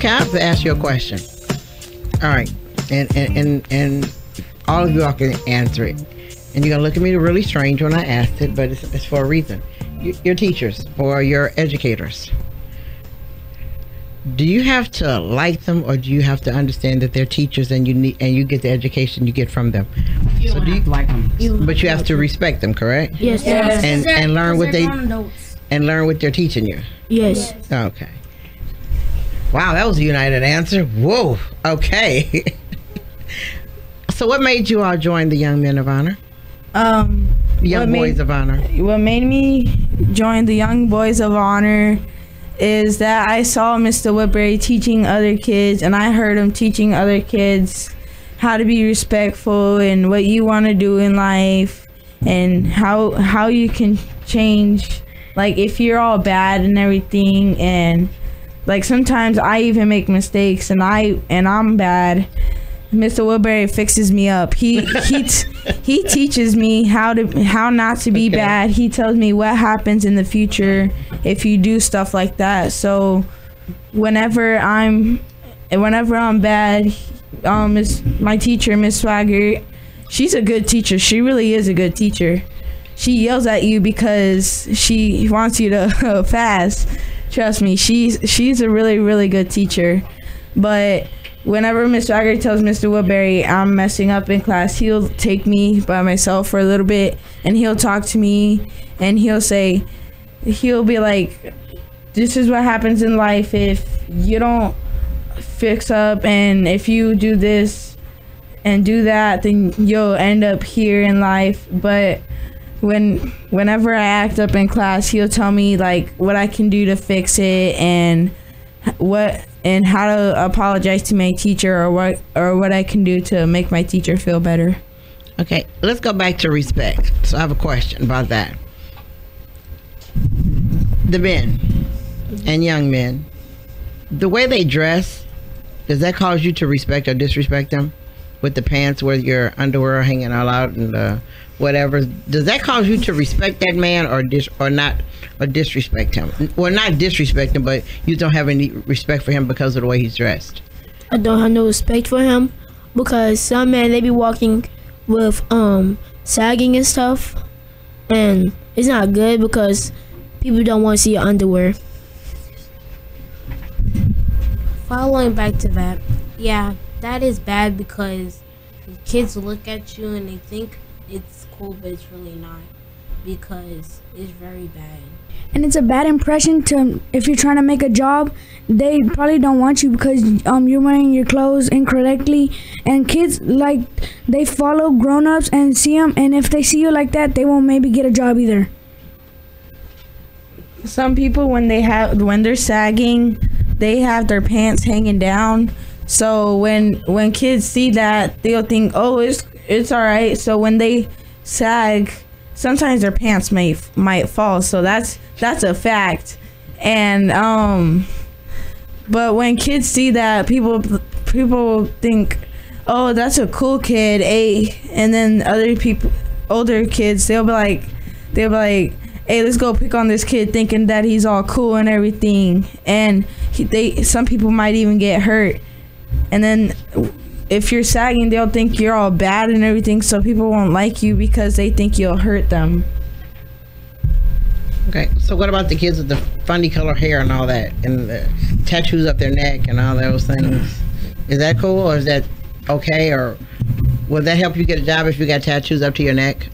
Okay, I have to ask you a question. All right, and all of you all can answer it. And you're gonna look at me really strange when I asked it, but it's for a reason. Your teachers or your educators, do you have to like them, or do you have to understand that they're teachers and you get the education you get from them? You don't have to like them, but you have to respect them, correct? Yes. And learn what they're teaching you. Yes. Okay. Wow, that was a united answer. Whoa. Okay. So, what made you all join the Young Men of Honor? Young Boys of Honor. What made me join the Young Boys of Honor is that I saw Mr. Woodbury teaching other kids, and I heard him teaching other kids how to be respectful and what you want to do in life, and how you can change, like if you're all bad and everything. And like sometimes I even make mistakes and I'm bad. Mr. Woodbury fixes me up. He teaches me how not to be bad. He tells me what happens in the future if you do stuff like that. So whenever I'm bad, my teacher, Miss Swagger, she's a good teacher. She really is a good teacher. She yells at you because she wants you to fast. Trust me, she's a really, really good teacher. But whenever Mr. Swagger tells Mr. Woodbury I'm messing up in class, he'll take me by myself for a little bit and he'll talk to me, and he'll be like, this is what happens in life if you don't fix up, and if you do this and do that, then you'll end up here in life. But whenever I act up in class, he'll tell me like what I can do to fix it, and how to apologize to my teacher, or what I can do to make my teacher feel better. Okay, let's go back to respect. So I have a question about that. The men and young men, the way they dress, does that cause you to respect or disrespect them? With the pants with your underwear hanging all out and whatever, does that cause you to respect that man or disrespect him? Well, not disrespect him, but you don't have any respect for him because of the way he's dressed. I don't have no respect for him because some men, they be walking with sagging and stuff, and it's not good because people don't want to see your underwear. Following back to that, yeah, that is bad because the kids look at you and they think it's cool, but it's really not, because it's very bad. And it's a bad impression to, if you're trying to make a job, they probably don't want you because you're wearing your clothes incorrectly. And kids, like, they follow grown-ups and see them, and if they see you like that, they won't maybe get a job either. Some people, when they're sagging, they have their pants hanging down. So when kids see that, they'll think, oh, it's all right. So when they sag, sometimes their pants might fall. So that's a fact. And but when kids see that, people think, oh, that's a cool kid, and then older kids, they'll be like, hey, let's go pick on this kid, thinking that he's all cool and everything. And some people might even get hurt. And then if you're sagging, they'll think you're all bad and everything, so people won't like you because they think you'll hurt them. Okay, so what about the kids with the funny color hair and all that, and the tattoos up their neck and all those things? Is that cool, or is that okay, or will that help you get a job if you got tattoos up your neck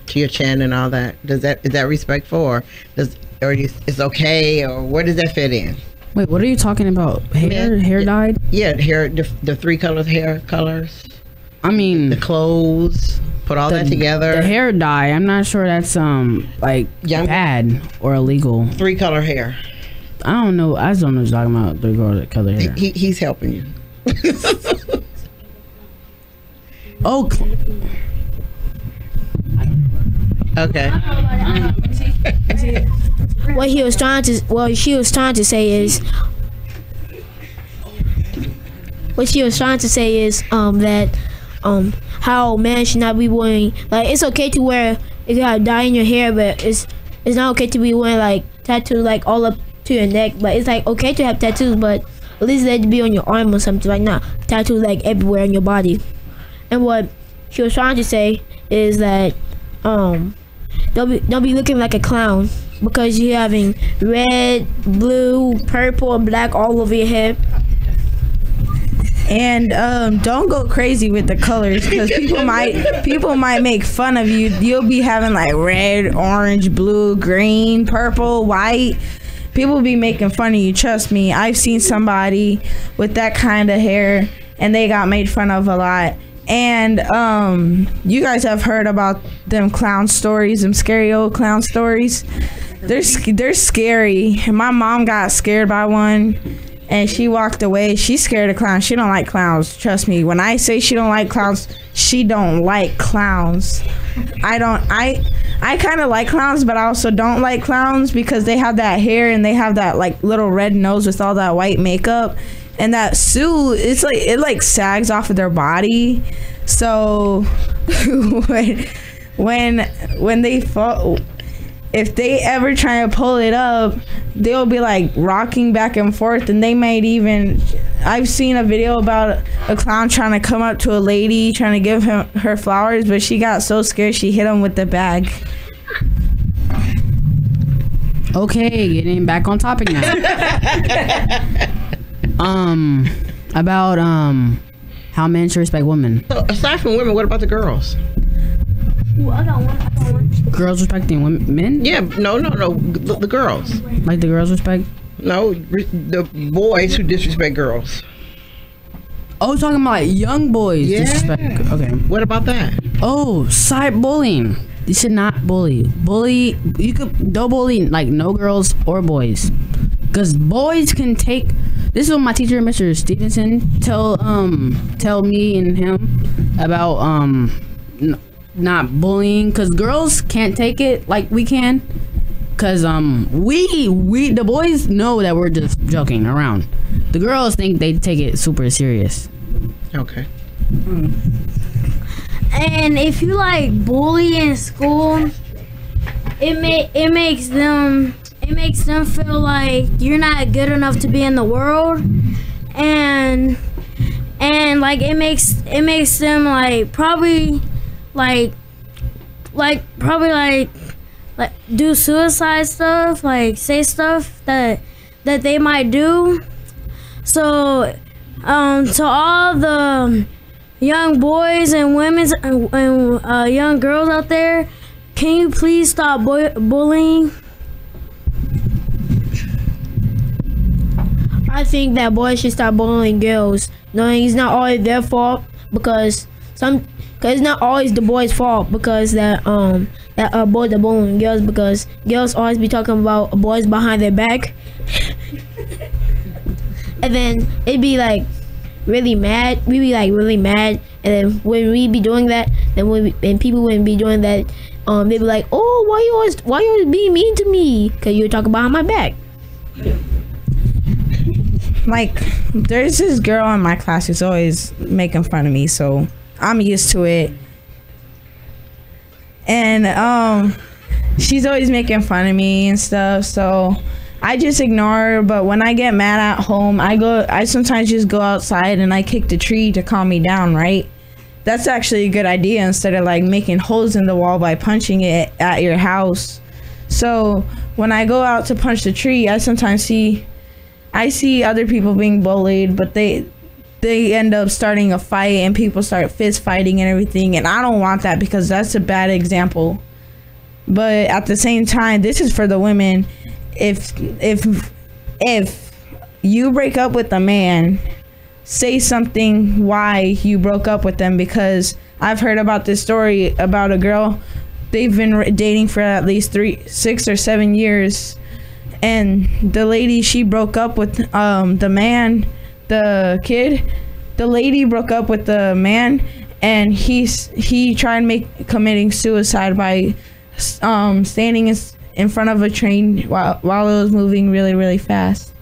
to your chin and all that? Is that respectful, or it's okay, or where does that fit in? Wait, what are you talking about? Hair dyed? Yeah, hair, the three hair colors. I mean, the clothes, put all that together. The hair dye, I'm not sure that's like bad or illegal. 3-color hair. I don't know. I just don't know what you're talking about. 3-color hair. He's helping you. Oh. Okay. What she was trying to say is that how men should not be wearing, like, it's okay to wear, if you have dye in your hair, but it's not okay to be wearing like tattoos like all up to your neck. But it's like okay to have tattoos, but at least let it be on your arm or something, like not tattoo like everywhere on your body. And what she was trying to say is that don't be looking like a clown because you're having red, blue, purple, and black all over your head. And don't go crazy with the colors because people might make fun of you. You'll be having like red, orange, blue, green, purple, white. People be making fun of you. Trust me, I've seen somebody with that kind of hair and they got made fun of a lot. And you guys have heard about them clown stories, them scary old clown stories. They're scary. My mom got scared by one and she walked away. She's scared of clowns. She don't like clowns. Trust me. When I say she don't like clowns, she don't like clowns. I kind of like clowns, but I also don't like clowns because they have that hair and they have that like little red nose with all that white makeup. And that suit, it like sags off of their body. So when they fall, if they ever try to pull it up, they'll be like rocking back and forth, and they might even. I've seen a video about a clown trying to come up to a lady trying to give her flowers, but she got so scared she hit him with the bag. Okay, getting back on topic now. About how men should respect women. So aside from women, what about the girls? Ooh, I got one. Girls respecting women, men? Yeah, no, the girls. Like the girls respect? No, the boys who disrespect girls. Oh, talking about like young boys disrespect. Okay. What about that? Oh, cyberbullying. You should not bully. You could don't bully like no girls or boys, because boys can take. This is what my teacher, Mr. Stevenson, tell me and him about not bullying, because girls can't take it like we can, because we the boys know that we're just joking around. The girls think they take it super serious. Okay. And if you like bully in school, it makes them feel like you're not good enough to be in the world, and like it makes them like probably do suicide stuff, like say stuff that they might do. So to all the young boys and women and young girls out there, can you please stop bullying? I think that boys should stop bullying girls, knowing it's not always their fault, because it's not always the boys' fault, because that boys are bullying girls, because girls always be talking about boys behind their back, and then it'd be like really mad. We be like really mad, and then when we be doing that, and people wouldn't be doing that, they'd be like, oh, why you always being mean to me? Cause you talk behind my back. Like, there's this girl in my class who's always making fun of me, so I'm used to it. And she's always making fun of me and stuff, so I just ignore her. But when I get mad at home, I sometimes just go outside and I kick the tree to calm me down, right? That's actually a good idea, instead of like making holes in the wall by punching it at your house. So when I go out to punch the tree, I sometimes see other people being bullied, but they end up starting a fight and people start fist fighting and everything, and I don't want that, because that's a bad example. But at the same time, this is for the women. If you break up with a man, say something why you broke up with them, because I've heard about this story about a girl. They've been dating for at least 6 or 7 years, and the lady, she broke up with the man, the kid. The lady broke up with the man, and he tried committing suicide by standing in front of a train while it was moving really, really fast,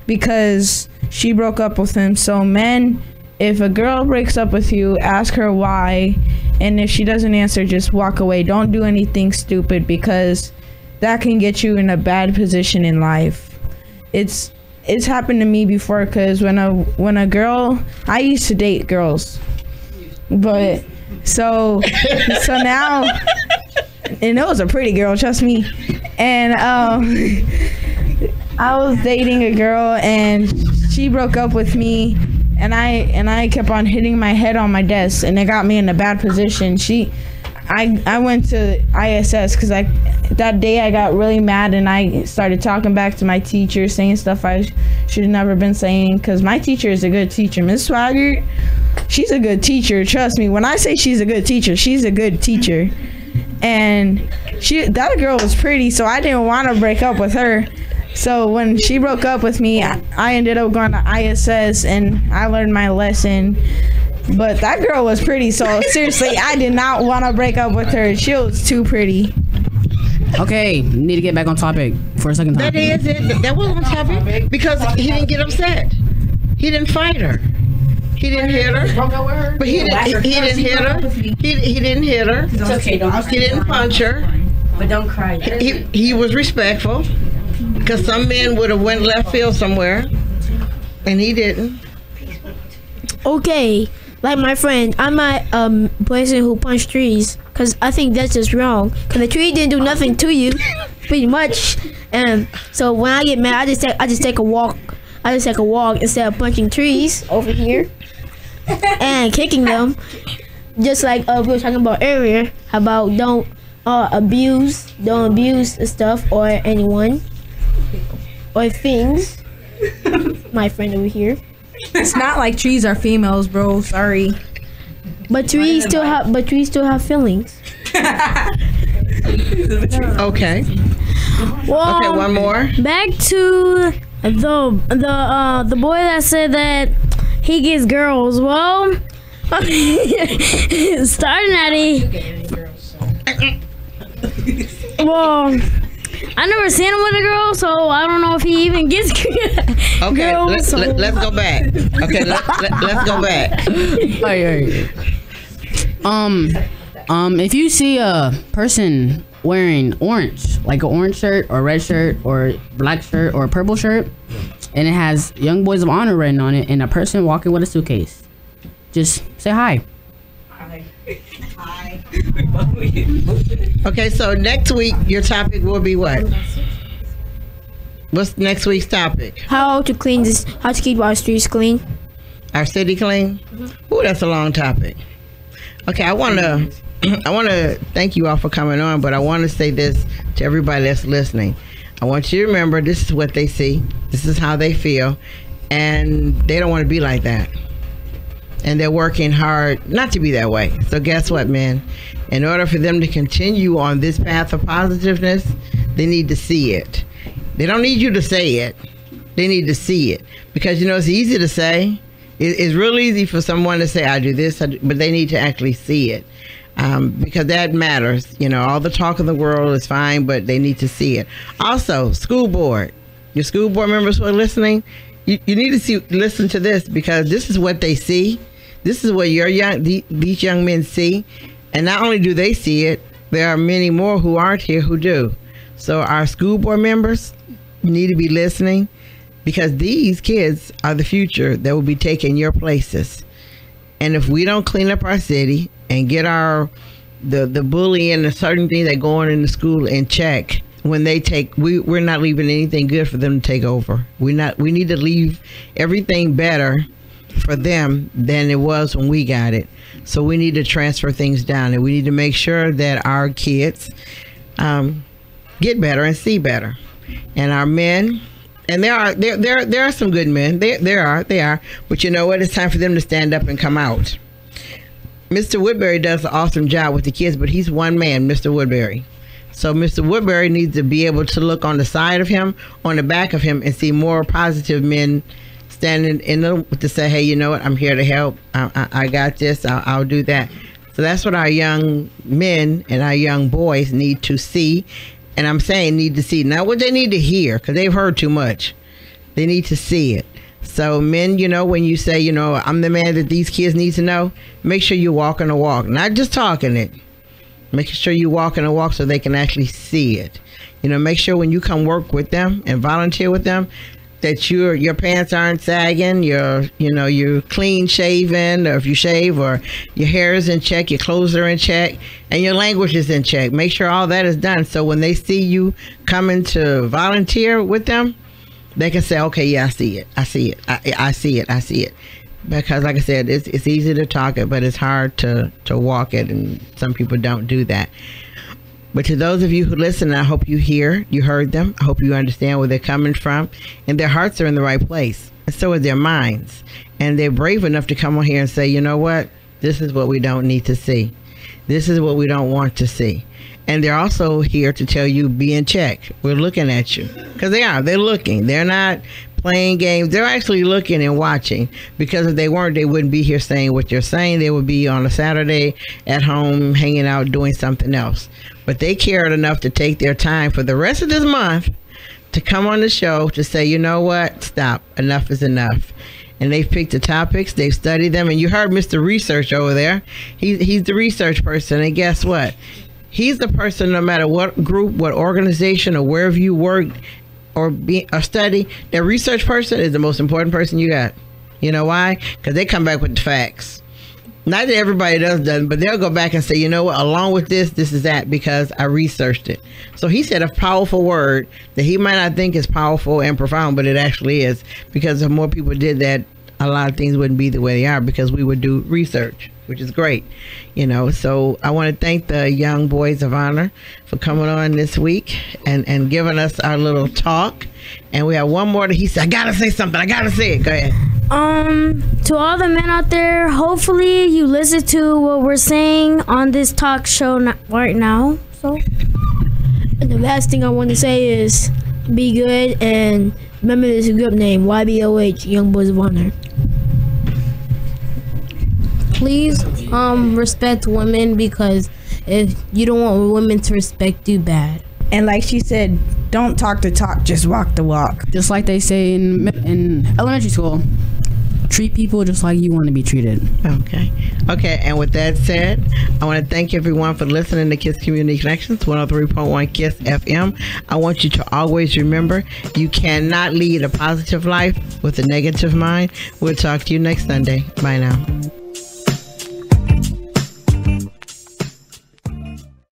because she broke up with him. So men, if a girl breaks up with you, ask her why, and if she doesn't answer, just walk away. Don't do anything stupid, because that can get you in a bad position in life. It's it's happened to me before, because when a girl, I used to date girls, but so now, and it was a pretty girl, trust me, and I was dating a girl and she broke up with me, and I kept on hitting my head on my desk, and it got me in a bad position. I went to ISS because that day I got really mad, and I started talking back to my teacher, saying stuff I should have never been saying, because my teacher is a good teacher. Miss Swagger, she's a good teacher. Trust me, when I say she's a good teacher, she's a good teacher. And that girl was pretty, so I didn't want to break up with her. So when she broke up with me, I ended up going to ISS, and I learned my lesson. But that girl was pretty, so seriously, I did not want to break up with her. She was too pretty. Okay, need to get back on topic for a second time. That is it. That was on topic because he didn't get upset. He didn't fight her. He didn't hit her. But he didn't hit her. He didn't hit her. It's okay, don't cry. He didn't punch her. But don't cry. He was respectful, because some men would have went left field somewhere, and he didn't. Okay, like my friend, I'm not person who punched trees, because I think that's just wrong, because the tree didn't do nothing to you, pretty much. And so when I get mad, I just take a walk. I just take a walk instead of punching trees over here and kicking them, just like we were talking about earlier, about don't abuse the stuff or anyone or things. My friend over here. It's not like trees are females, bro. Sorry. But trees still have feelings. Okay. Well, Okay, one more. back to the boy that said that he gets girls. Well, starting at well, I never seen him with a girl, so I don't know if he even gets Okay, girls. let's go back. Okay, let's go back. If you see a person wearing orange, like an orange shirt or red shirt or black shirt or a purple shirt, and it has Young Boys of Honor written on it, and a person walking with a suitcase, just say hi. Okay, so next week your topic will be what? What's next week's topic? How to keep our streets clean. Our city clean? Ooh, that's a long topic. Okay, I want to thank you all for coming on, but I want to say this to everybody that's listening. I want you to remember, this is what they see, this is how they feel, and they don't want to be like that. And they're working hard not to be that way. So guess what, man? In order for them to continue on this path of positiveness, they need to see it. They don't need you to say it. They need to see it. Because, it's easy to say. It's real easy for someone to say, I do this, but they need to actually see it. Because that matters. All the talk of the world is fine, but they need to see it. Also, school board. Your school board members who are listening, you need to listen to this, because this is what they see. This is what these young men see. And not only do they see it, there are many more who aren't here who do. So our school board members need to be listening, because these kids are the future that will be taking your places. And if we don't clean up our city and get the bullying and the certain things that go on in the school in check, when they we're not leaving anything good for them to take over. We need to leave everything better for them than it was when we got it. So we need to transfer things down, and we need to make sure that our kids get better and see better. And our men, and there are some good men. They are. But you know what? It's time for them to stand up and come out. Mr. Woodbury does an awesome job with the kids, but he's one man, Mr. Woodbury. So Mr. Woodbury needs to be able to look on the side of him, on the back of him, and see more positive men standing to say, hey, you know what? I'm here to help. I got this. I'll do that. So that's what our young men and our young boys need to see. And I'm saying need to see, not what they need to hear, because they've heard too much. They need to see it. So men, when you say, I'm the man that these kids need to know, make sure you're walking the walk, not just talking it. Making sure you're walking the walk so they can actually see it. Make sure when you come work with them and volunteer with them, that your pants aren't sagging, you're clean shaven, or if you shave, or your hair is in check, your clothes are in check, and your language is in check. Make sure all that is done, so when they see you coming to volunteer with them, they can say, okay, yeah, I see it, I see it, I see it, I see it. Because like I said, it's easy to talk it, but it's hard to walk it, and some people don't do that. But to those of you who listen, I hope you heard them. I hope you understand where they're coming from, and their hearts are in the right place, and so are their minds. And they're brave enough to come on here and say, you know what, this is what we don't need to see. This is what we don't want to see. And they're also here to tell you, be in check. We're looking at you. Because they're looking. They're not playing games. They're actually looking and watching, because if they weren't, they wouldn't be here saying what you're saying. They would be on a Saturday at home hanging out doing something else. But they cared enough to take their time for the rest of this month to come on the show to say, you know what, stop, enough is enough. And they've picked the topics, they've studied them, and you heard Mr. Research over there. He's the research person, and guess what? He's the person, no matter what group, what organization, or wherever you work or study, that research person is the most important person you got. You know why? Because they come back with the facts. Not that everybody doesn't, but they'll go back and say, you know what, along with this is that, because I researched it. So he said a powerful word that he might not think is powerful and profound, but it actually is, because if more people did that, a lot of things wouldn't be the way they are, because we would do research, which is great. So I want to thank the Young Boys of Honor for coming on this week and giving us our little talk. And we have one more that he said, I gotta say something, I gotta say it. Go ahead. To all the men out there, hopefully you listen to what we're saying on this talk show right now. So, and the last thing I want to say is be good, and remember this group name, YBOH, Young Boys of Honor. Please respect women, because if you don't want women to respect you, bad. And like she said, don't talk the talk, just walk the walk. Just like they say in elementary school, treat people just like you want to be treated. Okay. And with that said, I want to thank everyone for listening to KISS Community Connections, 103.1 KISS FM. I want you to always remember, you cannot lead a positive life with a negative mind. We'll talk to you next Sunday. Bye now.